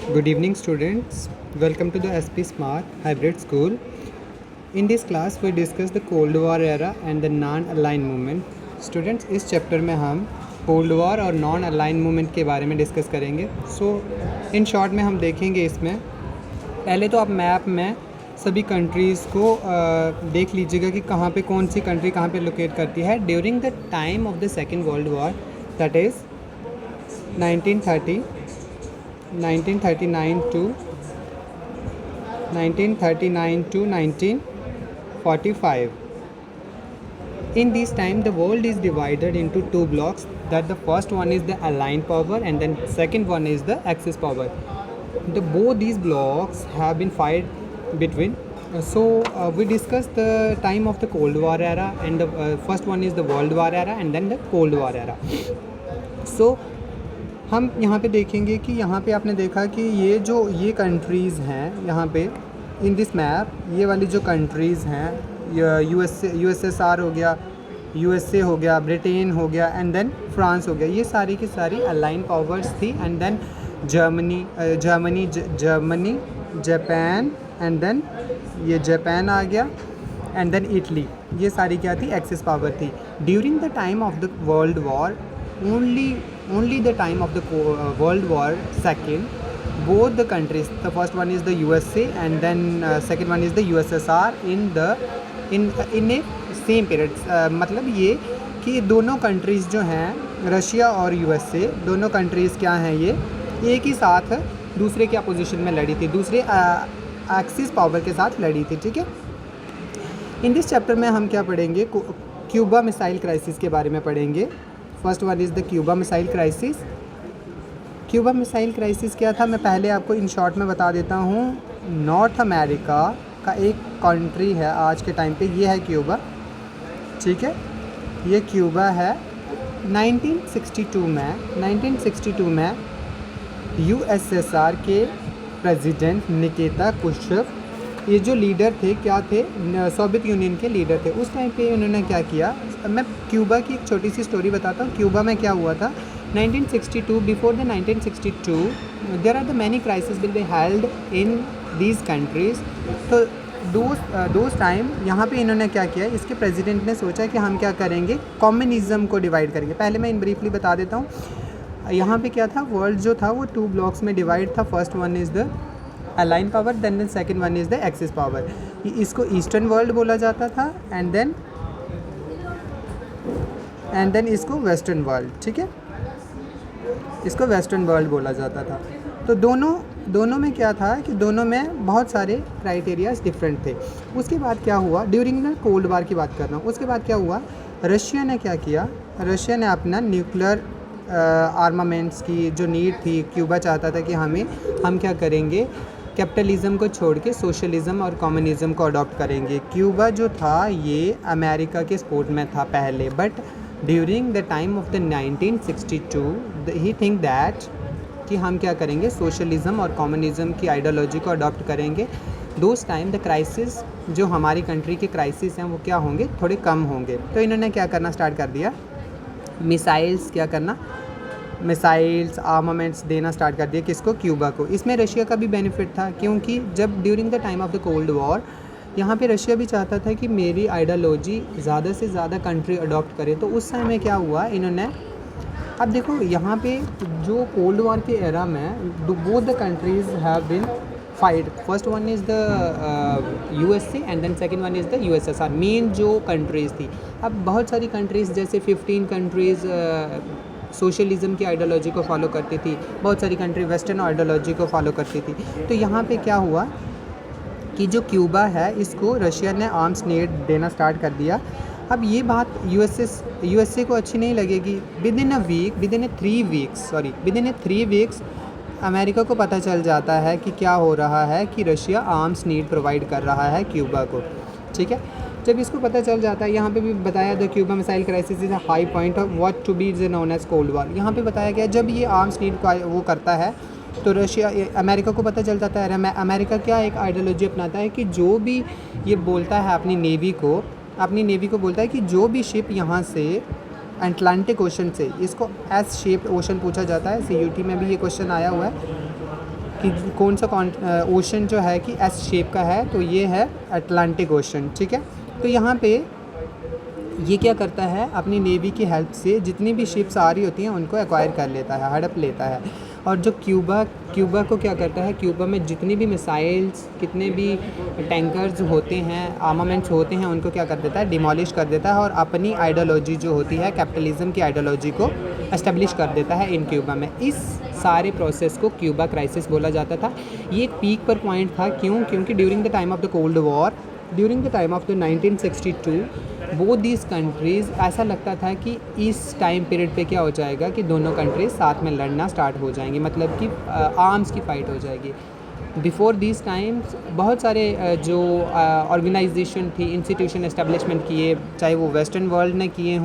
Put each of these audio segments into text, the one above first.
Good evening, students. Welcome to the SP Smart Hybrid School. In this class, we discuss the Cold War era and the non-aligned movement. Students, इस chapter में हम cold war और non align movement के बारे में discuss करेंगे. In short में हम देखेंगे इसमें पहले तो आप मैप में सभी कंट्रीज़ को देख लीजिएगा कि कहाँ पे कौन सी कंट्री कहाँ पे लोकेट करती है. During the time of the second world war, that is 1939 to 1945. In this time, the world is divided into two blocks. That the first one is the Allied power, and then second one is the Axis power. Both these blocks have been fight between. We discussed the time of the Cold War era, and the first one is the World War era, and then the Cold War era. So हम यहाँ पे देखेंगे कि यहाँ पे आपने देखा कि ये कंट्रीज़ हैं यहाँ पे इन दिस मैप. ये वाली जो कंट्रीज़ हैं, यूएसएसआर हो गया, यूएसए हो गया, ब्रिटेन हो गया, एंड देन फ्रांस हो गया. ये सारी की सारी अलाइन पावर्स थी. And then Germany, Japan, and then ये जापान आ गया, एंड देन इटली. ये सारी क्या थी? एक्सिस पावर थी. During the time of the world war, only the time of the World War II, both the countries, the first one is the USA and then second one is the USSR in a same period. मतलब ये कि दोनों countries जो हैं, Russia और USA, दोनों countries क्या हैं, ये एक ही साथ दूसरे के अपोजिशन में लड़ी थी, दूसरे एक्सिस पावर के साथ लड़ी थी. ठीक है. इन दिस चैप्टर में हम क्या पढ़ेंगे? क्यूबा मिसाइल क्राइसिस के बारे में पढ़ेंगे. First one is the Cuba missile crisis. Cuba missile crisis क्या था, मैं पहले आपको इन शॉर्ट में बता देता हूँ. नॉर्थ अमेरिका का एक कंट्री है आज के टाइम पे, ये है क्यूबा. ठीक है. ये क्यूबा है. 1962 में यूएसएसआर के प्रेसिडेंट निकिता क्रुश्चेव, ये जो लीडर थे, क्या थे? सोवियत यूनियन के लीडर थे. उस टाइम पे उन्होंने क्या किया, मैं क्यूबा की एक छोटी सी स्टोरी बताता हूँ. क्यूबा में क्या हुआ था 1962. Before the 1962 there are the many crisis will be held in these countries. तो दोज टाइम यहाँ पे इन्होंने क्या किया, इसके प्रेसिडेंट ने सोचा कि हम क्या करेंगे, कम्युनिज़्म को डिवाइड करेंगे. पहले मैं इन ब्रीफली बता देता हूँ. यहाँ पे क्या था, वर्ल्ड जो था वो टू ब्लॉक्स में डिवाइड था. First one is the align power, then second one is the axis power. इसको ईस्टर्न वर्ल्ड बोला जाता था, एंड देन इसको वेस्टर्न वर्ल्ड. ठीक है. इसको वेस्टर्न वर्ल्ड बोला जाता था. तो दोनों में क्या था कि दोनों में बहुत सारे क्राइटेरियाज डिफरेंट थे. उसके बाद क्या हुआ, ड्यूरिंग द कोल्ड वार की बात कर रहा हूँ. उसके बाद क्या हुआ, रशिया ने क्या किया, रशिया ने अपना न्यूक्लियर आर्मामेंट्स की जो नीड थी, क्यूबा चाहता था कि हम क्या करेंगे, कैपिटलिज्म को छोड़ के सोशलिज्म और कम्युनिज्म को अडॉप्ट करेंगे. क्यूबा जो था ये अमेरिका के सपोर्ट में था पहले, but during the time of the 1962 he think that कि हम क्या करेंगे, सोशलिज्म और कम्युनिज्म की आइडियोलॉजी को अडॉप्ट करेंगे. दोस टाइम द क्राइसिस, जो हमारी कंट्री के क्राइसिस हैं, वो क्या होंगे, थोड़े कम होंगे. तो इन्होंने क्या करना स्टार्ट कर दिया, मिसाइल्स आर्मामेंट्स देना स्टार्ट कर दिया. किसको? क्यूबा को. इसमें रशिया का भी बेनिफिट था, क्योंकि जब during the time of the cold war यहाँ पे रशिया भी चाहता था कि मेरी आइडियोलॉजी ज़्यादा से ज़्यादा कंट्री अडॉप्ट करे. तो उस समय क्या हुआ, इन्होंने, अब देखो यहाँ पे जो कोल्ड वॉर के एरा में both the countries have been fight. First one is the USA and then second one is the USSR. Main जो कंट्रीज़ थी, अब बहुत सारी कंट्रीज़ जैसे 15 कंट्रीज़ सोशलिज़म की आइडियोलॉजी को फॉलो करती थी, बहुत सारी कंट्री वेस्टर्न आइडियोलॉजी को फॉलो करती थी. तो यहाँ पे क्या हुआ कि जो क्यूबा है, इसको रशिया ने आर्म्स नीड देना स्टार्ट कर दिया. अब ये बात यूएसए को अच्छी नहीं लगेगी. With in A 3 weeks America को पता चल जाता है कि क्या हो रहा है, कि रशिया आर्म्स नीड प्रोवाइड कर रहा है क्यूबा को. ठीक है. जब इसको पता चल जाता है, यहाँ पे भी बताया the Cuba missile crisis is a high point of what to be known as cold war. यहाँ पे बताया गया जब ये आर्म्स नीड को वो करता है, तो अमेरिका को पता चल जाता है. अमेरिका क्या एक आइडियोलॉजी अपनाता है कि जो भी ये बोलता है अपनी नेवी को बोलता है कि जो भी शिप यहाँ से अटलांटिक ओशन से, इसको एस शेप्ड ओशन पूछा जाता है, CUT में भी ये क्वेश्चन आया हुआ है कि कौन सा ओशन जो है कि एस शेप का है, तो ये है अटलांटिक ओशन, ठीक है। तो यहाँ पे ये क्या करता है, अपनी नेवी की हेल्प से जितनी भी शिप्स आ रही होती हैं उनको एक्वायर कर लेता है, हड़प लेता है। और जो क्यूबा को क्या करता है, क्यूबा में जितनी भी मिसाइल्स, कितने भी टैंकर्स होते हैं, आर्मामेंट्स होते हैं, उनको क्या कर देता है, डिमोलिश कर देता है और अपनी आइडियोलॉजी जो होती है कैपिटलिज्म की आइडियोलॉजी को एस्टेब्लिश कर देता है इन क्यूबा में। इस सारे प्रोसेस को क्यूबा क्राइसिस बोला जाता था। ये एक पीक पर पॉइंट था, क्योंकि during the time of the cold war, during the time of the 1962 both these countries, ऐसा लगता था कि इस टाइम पीरियड पे क्या हो जाएगा कि दोनों कंट्रीज साथ में लड़ना स्टार्ट हो जाएंगी, मतलब कि आर्म्स की फ़ाइट हो जाएगी। बिफोर दिस टाइम्स बहुत सारे जो ऑर्गेनाइजेशन थी, इंस्टीट्यूशन एस्टेब्लिशमेंट किए, चाहे वो वेस्टर्न वर्ल्ड ने किए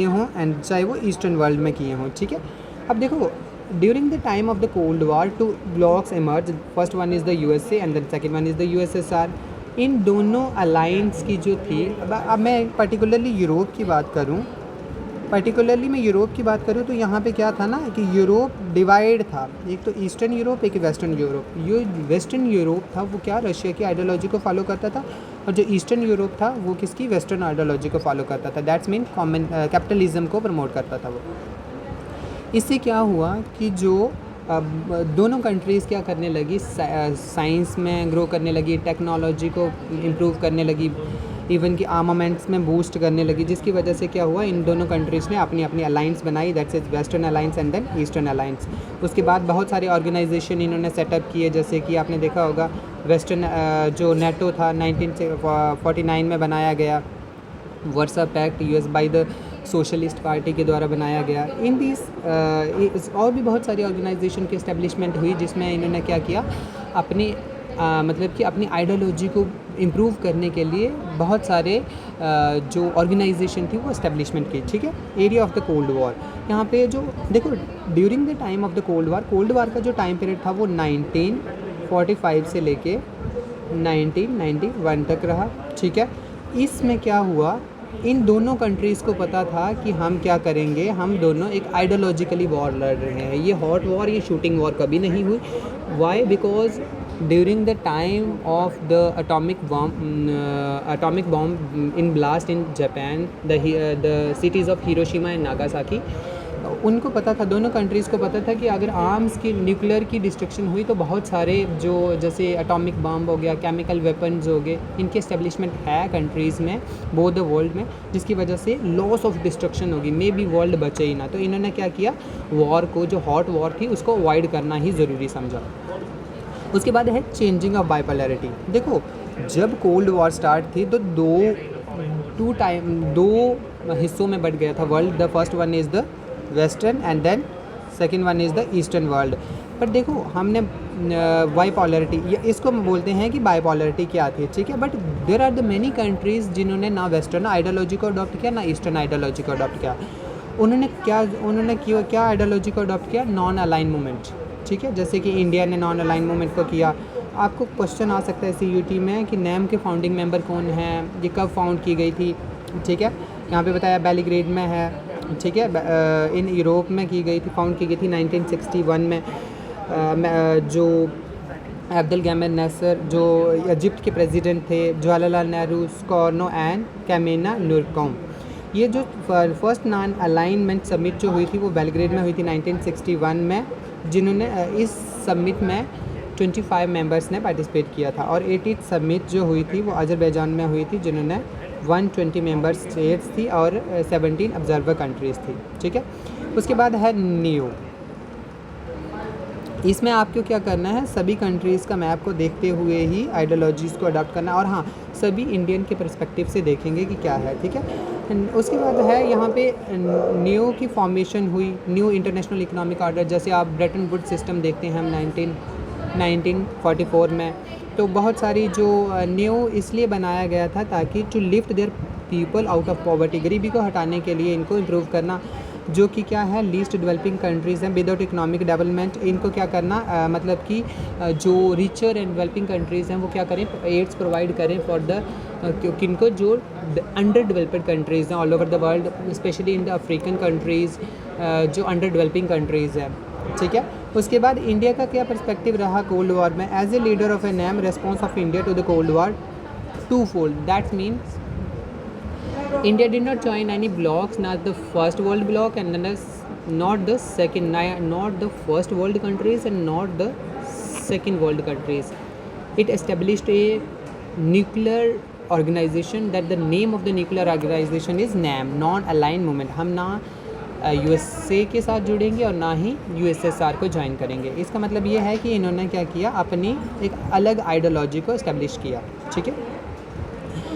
हों, एंड चाहे वो ईस्टर्न वर्ल्ड में किए हों, ठीक है। अब देखो, during the time of the cold war two blocs emerge, first one is the USA and the second one is the USSR. इन दोनों अलाइंस की जो थी, अब मैं पर्टिकुलरली यूरोप की बात करूँ, तो यहाँ पे क्या था ना कि यूरोप डिवाइड था, एक तो ईस्टर्न यूरोप, एक वेस्टर्न यूरोप। जो वेस्टर्न यूरोप था वो क्या, रशिया की आइडियोलॉजी को फॉलो करता था, और जो ईस्टर्न यूरोप था वो किसकी, वेस्टर्न आइडियोलॉजी को फॉलो करता था। दैट्स मीन कॉमन कैपिटलिज्म को प्रमोट करता था वो। इससे क्या हुआ कि जो दोनों कंट्रीज़ क्या करने लगी, साइंस में ग्रो करने लगी, टेक्नोलॉजी को इम्प्रूव करने लगी, इवन कि आर्मामेंट्स में बूस्ट करने लगी, जिसकी वजह से क्या हुआ, इन दोनों कंट्रीज़ ने अपनी अपनी अलाइंस बनाई, that's is western alliance and then eastern alliance. उसके बाद बहुत सारे ऑर्गेनाइजेशन इन्होंने सेटअप किए, जैसे कि आपने देखा होगा वेस्टर्न जो नेटो था 1949 में बनाया गया, Warsaw pact US by the socialist party के द्वारा बनाया गया। इन दिस और भी बहुत सारी ऑर्गेनाइजेशन की इस्टेब्लिशमेंट हुई, जिसमें इन्होंने क्या किया, अपनी मतलब कि अपनी आइडियोलॉजी को इम्प्रूव करने के लिए बहुत सारे जो ऑर्गेनाइजेशन थी वो इस्टेब्लिशमेंट की, ठीक है। Area of the cold war, यहाँ पे जो देखो, during the time of the cold war का जो टाइम पीरियड था वो 1945 से लेके 1991 तक रहा, ठीक है। इसमें क्या हुआ, इन दोनों कंट्रीज़ को पता था कि हम क्या करेंगे, हम दोनों एक आइडियोलॉजिकली वॉर लड़ रहे हैं। ये हॉट वॉर, ये शूटिंग वॉर कभी नहीं हुई। Why? Because during the time of the atomic bomb in blast in Japan, the cities of Hiroshima and Nagasaki, उनको पता था, दोनों कंट्रीज़ को पता था कि अगर आर्म्स की, न्यूक्लियर की डिस्ट्रक्शन हुई तो बहुत सारे जो जैसे एटॉमिक बम हो गया, केमिकल वेपन्स हो गए, इनकी एस्टेब्लिशमेंट है कंट्रीज़ में, बोथ द वर्ल्ड में, जिसकी वजह से लॉस ऑफ डिस्ट्रक्शन होगी, मे बी वर्ल्ड बचे ही ना। तो इन्होंने क्या किया, वॉर को, जो हॉट वॉर थी उसको अवॉइड करना ही ज़रूरी समझा। उसके बाद है चेंजिंग ऑफ बाइपोलैरिटी। देखो, जब कोल्ड वॉर स्टार्ट थी तो दो हिस्सों में बट गया था world. The first one is the western and then second one is the eastern world. पर देखो, हमने बाइपोलैरिटी, इसको बोलते हैं कि बाइपोलैरिटी क्या थी, ठीक है। But there are the many countries जिन्होंने ना वेस्टर्न आइडियोलॉजी को अडॉप्ट किया, ना ईस्टर्न आइडियोलॉजी को अडॉप्ट किया। उन्होंने क्या आइडियोलॉजी को अडॉप्ट किया, नॉन अलाइन मूवमेंट, ठीक है। जैसे कि इंडिया ने नॉन अलाइन मूवमेंट को किया। आपको क्वेश्चन आ सकता है CUT में कि नैम के फाउंडिंग मेंबर कौन हैं, ये कब फाउंड की गई थी, ठीक है। यहाँ पे बताया बेलग्रेड में है, ठीक है। इन यूरोप में की गई थी, फाउंड की गई थी 1961 में। जो अब्दुल गैमर नसर, जो इजिप्ट के प्रेसिडेंट थे, जवाहरलाल नेहरू, स्कॉर्नो एंड कैमेना नुरकॉम, ये जो फर्स्ट नॉन अलाइनमेंट समिट जो हुई थी वो बेलग्रेड में हुई थी 1961 में, जिन्होंने इस समिट में 25 मेंबर्स ने पार्टिसिपेट किया था। और 80th समिट जो हुई थी वो अजरबैजान में हुई थी, जिन्होंने 120 मेंबर स्टेट्स थी और 17 ऑब्जर्वर कंट्रीज़ थी, ठीक है। उसके बाद है न्यू। इसमें आपको क्या करना है, सभी कंट्रीज़ का मैप को देखते हुए ही आइडियोलॉजीज़ को अडॉप्ट करना, और हाँ, सभी इंडियन के पर्सपेक्टिव से देखेंगे कि क्या है, ठीक है। उसके बाद है यहाँ पे न्यू की फॉर्मेशन हुई, न्यू इंटरनेशनल इकोनॉमिक ऑर्डर। जैसे आप ब्रेटन वुड सिस्टम देखते हैं हम 1944 में, तो बहुत सारी जो न्यू इसलिए बनाया गया था ताकि to lift their people out of poverty, गरीबी को हटाने के लिए इनको इम्प्रूव करना, जो कि क्या है, लीस्ट डेवलपिंग कंट्रीज़ हैं विदाउट इकोनॉमिक डेवलपमेंट। इनको क्या करना, मतलब कि जो रिचर एंड डेवलपिंग कंट्रीज़ हैं वो क्या करें, एड्स प्रोवाइड करें फॉर द किनको, जो अंडर डेवलप्ड कंट्रीज़ हैं all over the world, specially in the African countries, जो अंडर डेवलपिंग कंट्रीज़ हैं, ठीक है। उसके बाद इंडिया का क्या पर्सपेक्टिव रहा कोल्ड वॉर में? As a leader of a name, response of India to the cold war two fold. That means India did not join any blocks, not the first world bloc and then not the second, not the first world countries and not the second world countries. It established a nuclear organization that the name of the nuclear organization is NAM, non-aligned movement. हम ना USA के साथ जुड़ेंगे और ना ही USSR को join करेंगे. इसका मतलब ये है कि इन्होंने क्या किया, अपनी एक अलग आइडियोलॉजी को इस्टेब्लिश किया. ठीक है.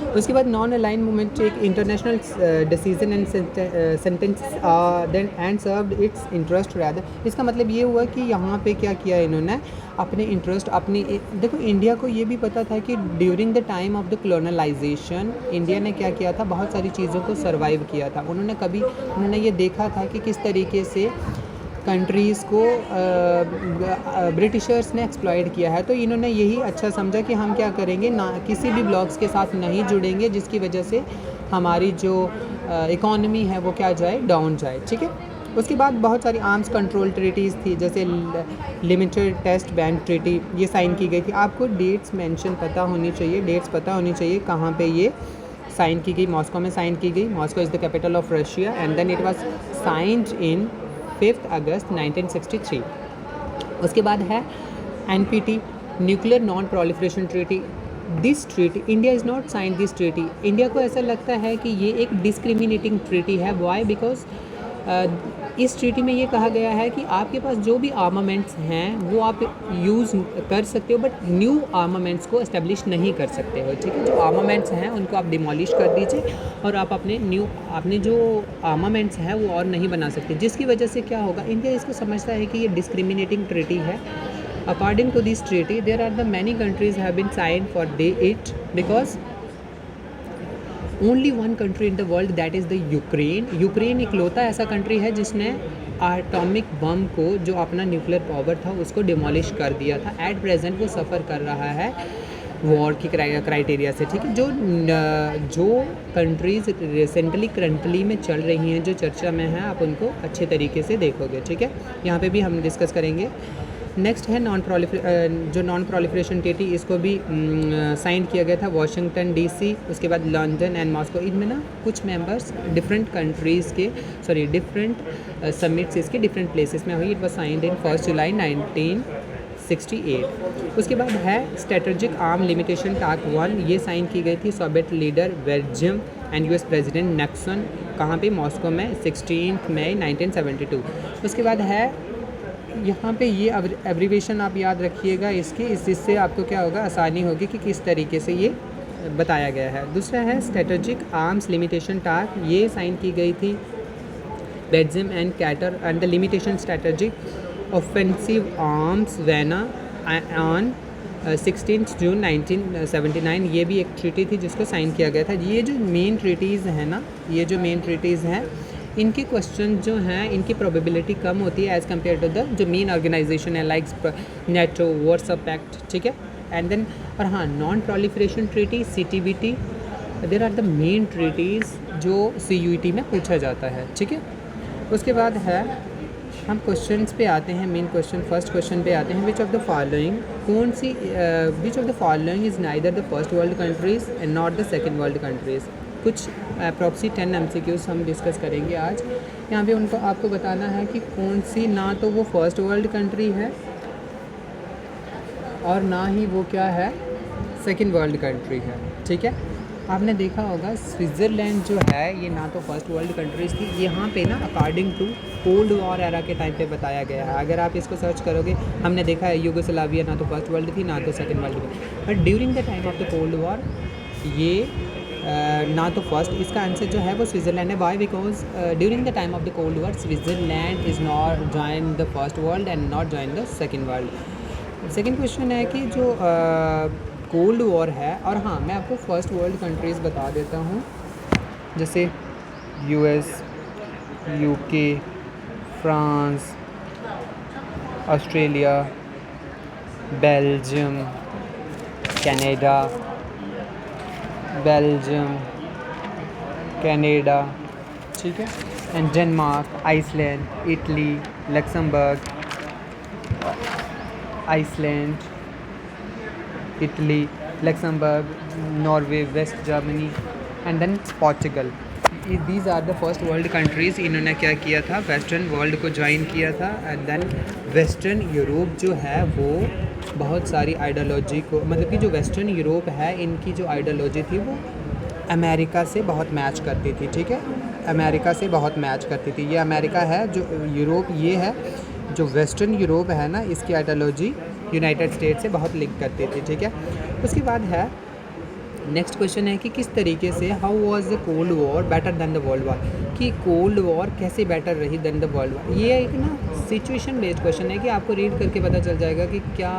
उसके बाद नॉन अलाइन मूवमेंट एक international decision and sentence then and served its interest rather. इसका मतलब ये हुआ कि यहाँ पे क्या किया इन्होंने, अपने इंटरेस्ट अपनी. देखो इंडिया को ये भी पता था कि during the time of the colonization India ने क्या किया था, बहुत सारी चीज़ों को सर्वाइव किया था. उन्होंने ये देखा था कि किस तरीके से कंट्रीज़ को ब्रिटिशर्स ने एक्सप्लॉइट किया है. तो इन्होंने यही अच्छा समझा कि हम क्या करेंगे, ना किसी भी ब्लॉक्स के साथ नहीं जुड़ेंगे जिसकी वजह से हमारी जो इकॉनमी है वो क्या जाए, डाउन जाए. ठीक है. उसके बाद बहुत सारी आर्म्स कंट्रोल ट्रीटीज़ थी, जैसे लिमिटेड टेस्ट बैन ट्रीटी, ये साइन की गई थी. आपको डेट्स मेंशन पता होनी चाहिए, डेट्स पता होनी चाहिए कहाँ पे ये साइन की गई. मॉस्को में साइन की गई. Moscow is the capital of Russia and then it was signed in 5 August 1963. उसके बाद है NPT, nuclear non proliferation treaty. This treaty, India is not sign this treaty. India को ऐसा लगता है कि ये एक डिस्क्रिमिनेटिंग ट्रीटी है. वाई? बिकॉज इस ट्रीटी में ये कहा गया है कि आपके पास जो भी आर्मामेंट्स हैं वो आप यूज़ कर सकते हो, बट न्यू आर्मामेंट्स को इस्टेब्लिश नहीं कर सकते हो. ठीक है. जो आर्मामेंट्स हैं उनको आप डिमोलिश कर दीजिए और आप अपने जो आर्मामेंट्स हैं वो और नहीं बना सकते, जिसकी वजह से क्या होगा, इंडिया इसको समझता है कि ये डिस्क्रिमिनेटिंग ट्रीटी है. According to this treaty there are the many countries have been sign for it because only one country in the world that is the Ukraine. Ukraine इकलौता ऐसा कंट्री है जिसने एटॉमिक बम को, जो अपना nuclear power था, उसको demolish कर दिया था. एट प्रेजेंट वो सफ़र कर रहा है वॉर की क्राइटेरिया से. ठीक है. जो कंट्रीज़ रिसेंटली करंटली में चल रही हैं, जो चर्चा में हैं, आप उनको अच्छे तरीके से देखोगे. ठीक है. यहाँ पे भी हम डिस्कस करेंगे. नेक्स्ट है जो नॉन प्रोलिफरेशन ट्रीटी, इसको भी साइन किया गया था वाशिंगटन DC, उसके बाद लंदन एंड मॉस्को. इनमें ना कुछ मेंबर्स डिफरेंट कंट्रीज़ के डिफरेंट समिट्स इसके डिफरेंट प्लेसेस में हुई. इट वाज साइंड इन 1 जुलाई 1968. उसके बाद है स्ट्रेटेजिक आर्म लिमिटेशन टास्क 1. ये साइन की गई थी Soviet leader Belgium and US president Nixon. कहाँ पे? मॉस्को में 16 मई 1972. उसके बाद है यहाँ पे ये एब्रीवेशन आप याद रखिएगा इससे आपको क्या होगा, आसानी होगी कि किस तरीके से ये बताया गया है. दूसरा है स्ट्रेटेजिक आर्म्स लिमिटेशन टास्क. ये साइन की गई थी Belgium and Carter and the limitation strategic offensive arms Vienna on 16 June 1979. ये भी एक ट्रीटी थी जिसको साइन किया गया था. ये जो मेन ट्रीटीज़ हैं ना, ये जो मेन ट्रीटीज़ हैं, इनके क्वेश्चन जो हैं, इनकी प्रोबेबिलिटी कम होती है एज़ कम्पेयर टू द जो मेन ऑर्गेनाइजेशन है लाइक नेटो, वार्सो पैक्ट. ठीक है. एंड देन और हाँ, non proliferation treaty CTBT, there are the main treaties जो CUET में पूछा जाता है. ठीक है. उसके बाद है हम क्वेश्चंस पे आते हैं. मेन क्वेश्चन, फर्स्ट क्वेश्चन पे आते हैं. Which of the following is neither the first world countries and not the second world countries. कुछ अप्रॉक्सी 10 MCQs हम डिस्कस करेंगे आज. यहाँ पे उनको आपको बताना है कि कौन सी, ना तो वो फर्स्ट वर्ल्ड कंट्री है और ना ही वो क्या है, सेकंड वर्ल्ड कंट्री है. ठीक है. आपने देखा होगा स्विट्ज़रलैंड जो है ये ना तो फर्स्ट वर्ल्ड कंट्रीज़ थी. यहाँ पे ना according to cold war era के टाइम पे बताया गया है. अगर आप इसको सर्च करोगे, हमने देखा है यूगोस्लाविया ना तो फर्स्ट वर्ल्ड थी ना तो सेकंड वर्ल्ड थी, but during the time of the cold war ये ना तो फर्स्ट, इसका आंसर जो है वो स्विट्ज़रलैंड है. Why? Because during the time of the cold war Switzerland is not join the first world and not join the second world. Second question है कि जो कोल्ड वॉर है, और हाँ मैं आपको फर्स्ट वर्ल्ड कंट्रीज़ बता देता हूँ, जैसे US, UK, France, Australia, Belgium, Canada, ठीक है, and Denmark, Iceland, Italy, Luxembourg, Iceland, Italy, Luxembourg, Norway, West Germany and then Portugal. These are the first world countries. इन्होंने क्या किया था, वेस्टर्न वर्ल्ड को ज्वाइन किया था। एंड देन वेस्टर्न यूरोप जो है वो बहुत सारी आइडियोलॉजी को, मतलब कि जो वेस्टर्न यूरोप है इनकी जो आइडियोलॉजी थी वो अमेरिका से बहुत मैच करती थी। ठीक है, अमेरिका से बहुत मैच करती थी। ये अमेरिका है जो यूरोप, ये है जो वेस्टर्न यूरोप है ना, इसकी आइडियोलॉजी यूनाइटेड स्टेट से बहुत लिंक करती थी। ठीक है, उसके बाद है नेक्स्ट क्वेश्चन है कि किस तरीके से how was the cold war better than the world war, कि कोल्ड वॉर कैसे बेटर रही दैन द वर्ल्ड वॉर। ये एक ना सिचुएशन बेस्ड क्वेश्चन है कि आपको रीड करके पता चल जाएगा कि क्या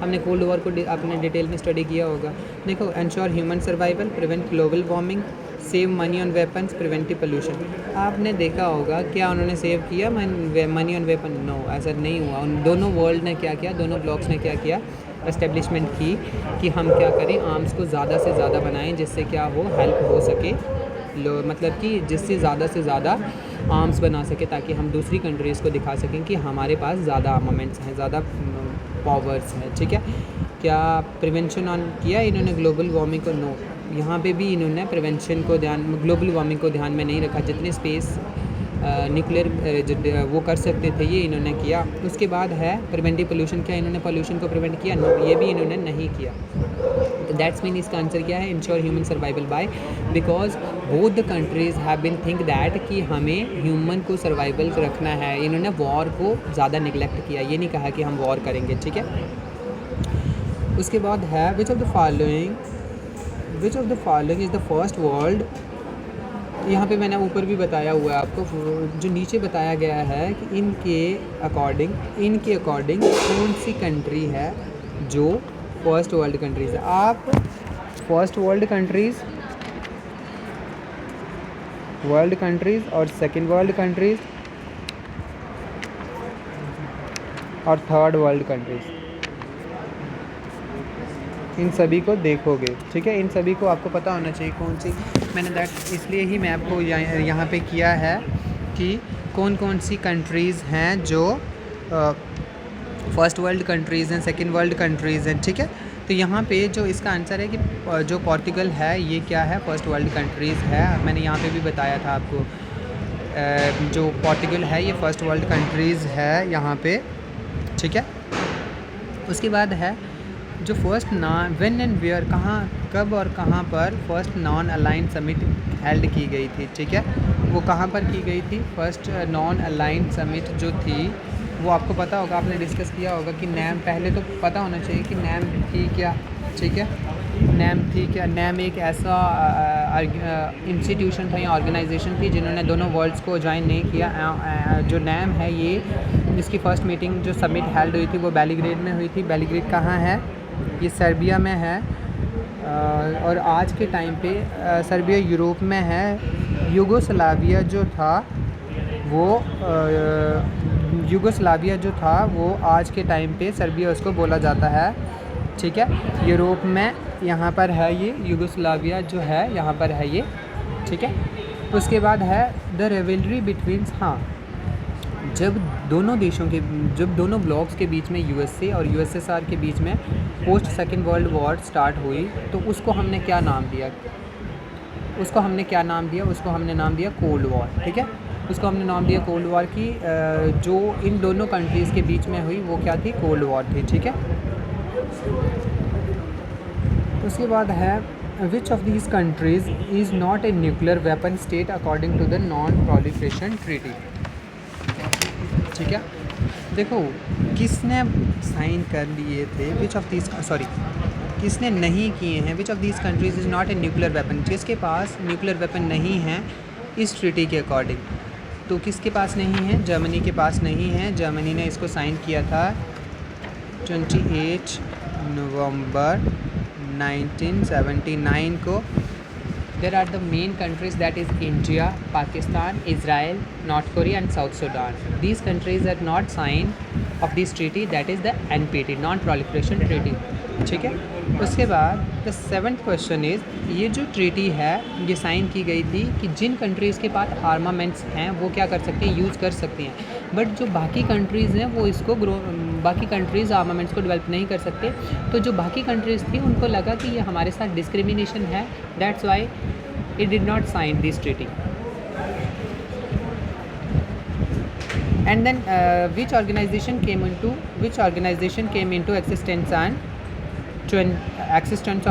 हमने कोल्ड वॉर को अपने डिटेल में स्टडी किया होगा। देखो, ensure human survival, prevent global warming, save money on weapons, preventive pollution. आपने देखा होगा क्या उन्होंने सेव किया मनी ऑन वेपन? नो, ऐसा नहीं हुआ। उन दोनों वर्ल्ड ने क्या किया, दोनों ब्लॉक्स ने क्या किया, एस्टेब्लिशमेंट की कि हम क्या करें, आर्म्स को ज़्यादा से ज़्यादा बनाएं जिससे क्या हो, हेल्प हो सके, मतलब कि जिससे ज़्यादा से ज़्यादा आर्म्स बना सके ताकि हम दूसरी कंट्रीज़ को दिखा सकें कि हमारे पास ज़्यादा आर्मामेंट्स हैं, ज़्यादा पावर्स हैं। ठीक है, क्या प्रिवेंशन ऑन किया इन्होंने ग्लोबल वार्मिंग को? नो, यहाँ पे भी इन्होंने प्रिवेंशन को ग्लोबल वार्मिंग को ध्यान में नहीं रखा। जितने स्पेस न्यूक्लियर वो कर सकते थे ये इन्होंने किया। उसके बाद है प्रिवेंटिव पोल्यूशन, क्या इन्होंने पोल्यूशन को प्रिवेंट किया? नो, ये भी इन्होंने नहीं किया। तो दैट्स मीन इसका आंसर क्या है, ensure human survival by, because both the countries have been think that कि हमें ह्यूमन को सर्वाइवल रखना है। इन्होंने वॉर को ज़्यादा निगलेक्ट किया, ये नहीं कहा कि हम वॉर करेंगे। ठीक है, उसके बाद है which of the following is the first world. यहाँ पे मैंने ऊपर भी बताया हुआ है आपको, जो नीचे बताया गया है कि इनके अकॉर्डिंग कौन सी कंट्री है जो फर्स्ट वर्ल्ड कंट्रीज़ है। आप फर्स्ट वर्ल्ड कंट्रीज़ और सेकंड वर्ल्ड कंट्रीज़ और थर्ड वर्ल्ड कंट्रीज़, इन सभी को देखोगे। ठीक है, इन सभी को आपको पता होना चाहिए कौन सी। मैंने दैट इसलिए ही मैं आपको यहाँ पे किया है कि कौन कौन सी कंट्रीज़ हैं जो फर्स्ट वर्ल्ड कंट्रीज़ हैं, सेकंड वर्ल्ड कंट्रीज़ हैं। ठीक है, तो यहाँ पे जो इसका आंसर है कि जो पोर्टुगल है ये क्या है, फर्स्ट वर्ल्ड कंट्रीज़ है। मैंने यहाँ पे भी बताया था आपको, जो पोर्टुगल है ये फर्स्ट वर्ल्ड कंट्रीज़ है यहाँ पे। ठीक है, उसके बाद है जो फर्स्ट व्हेन एंड वेयर, कहाँ, कब और कहाँ पर first non aligned summit held की गई थी। ठीक है, वो कहाँ पर की गई थी, फर्स्ट नॉन अलाइंड समिट जो थी वो आपको पता होगा, आपने डिस्कस किया होगा कि नैम, पहले तो पता होना चाहिए कि नैम थी क्या। ठीक है, नैम थी क्या, नैम एक ऐसा इंस्टीट्यूशन था या ऑर्गेनाइजेशन थी जिन्होंने दोनों वर्ल्ड्स को ज्वाइन नहीं किया। जो नैम है ये, इसकी फ़र्स्ट मीटिंग जो समिट हेल्ड हुई थी वो बेलीग्रेड में हुई थी। बेलीग्रेड कहाँ है, ये सर्बिया में है। और आज के टाइम पे सर्बिया यूरोप में है। यूगोस्लाविया जो था वो आज के टाइम पे सर्बिया उसको बोला जाता है। ठीक है, यूरोप में यहाँ पर है ये, यूगोस्लाविया जो है यहाँ पर है ये। ठीक है, उसके बाद है द रिवलरी बिटवीन, हाँ, जब दोनों ब्लॉक्स के बीच में यूएसए और यूएसएसआर के बीच में post second world war start हुई तो उसको हमने क्या नाम दिया, उसको हमने नाम दिया कोल्ड वॉर। ठीक है, उसको हमने नाम दिया कोल्ड वॉर की। जो इन दोनों कंट्रीज़ के बीच में हुई वो क्या थी, कोल्ड वॉर थी। ठीक है, उसके बाद है which of these countries is not a nuclear weapon state according to the non proliferation treaty. ठीक है, देखो किसने साइन कर लिए थे, किसने नहीं किए हैं। विच of these countries is not a nuclear weapon, जिसके पास न्यूक्लियर वेपन नहीं है इस ट्रीटी के अकॉर्डिंग। तो किसके पास नहीं है, जर्मनी के पास नहीं है। जर्मनी ने इसको साइन किया था 28 नवंबर 1979 को। There are the main countries, that is India, Pakistan, Israel, North Korea and South Sudan. These countries are not signed of this treaty, that is the NPT, Non-Proliferation Treaty. ठीक है, उसके बाद the seventh question is, ये जो treaty है ये sign की गई थी कि जिन कंट्रीज़ के पास आर्मामेंट्स हैं वो क्या कर सकते हैं, यूज़ कर सकते हैं। बट जो बाकी कंट्रीज़ हैं वो इसको बाकी कंट्रीज़ आर्मामेंट्स को डेवलप नहीं कर सकते। तो जो बाकी कंट्रीज़ थी उनको लगा कि ये हमारे साथ डिस्क्रिमिनेशन है, that's why it did not sign this treaty. And then which organization came into existence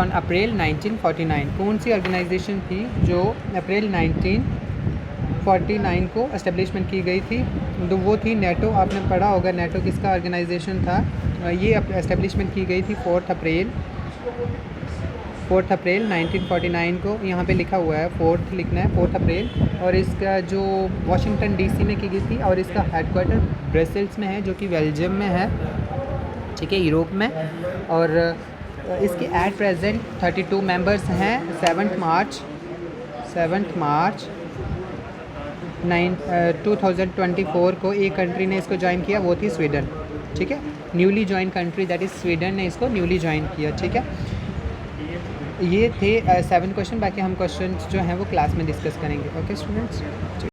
on April 1949? कौन सी ऑर्गेनाइजेशन थी जो अप्रैल 1949 को एस्टेब्लिशमेंट की गई थी? तो वो थी नेटो। आपने पढ़ा होगा नेटो किसका ऑर्गेनाइजेशन था। ये एस्टेब्लिशमेंट की गई थी 4 अप्रैल 1949 को। यहाँ पे लिखा हुआ है 4 लिखना है, 4 अप्रैल। और इसका जो वाशिंगटन डीसी में की गई थी और इसका हेडक्वार्टर ब्रसेल्स में है जो कि बेल्जियम में है, ठीक है, यूरोप में। और इसके एट प्रेजेंट 32 मेंबर्स हैं। 7 मार्च 2024 को एक कंट्री ने इसको ज्वाइन किया, वो थी स्वीडन, ठीक है। Newly join country that is Sweden ने इसको न्यूली ज्वाइन किया, ठीक है। ये थे 7 क्वेश्चन। बाकी हम क्वेश्चन जो हैं वो क्लास में डिस्कस करेंगे। Okay students.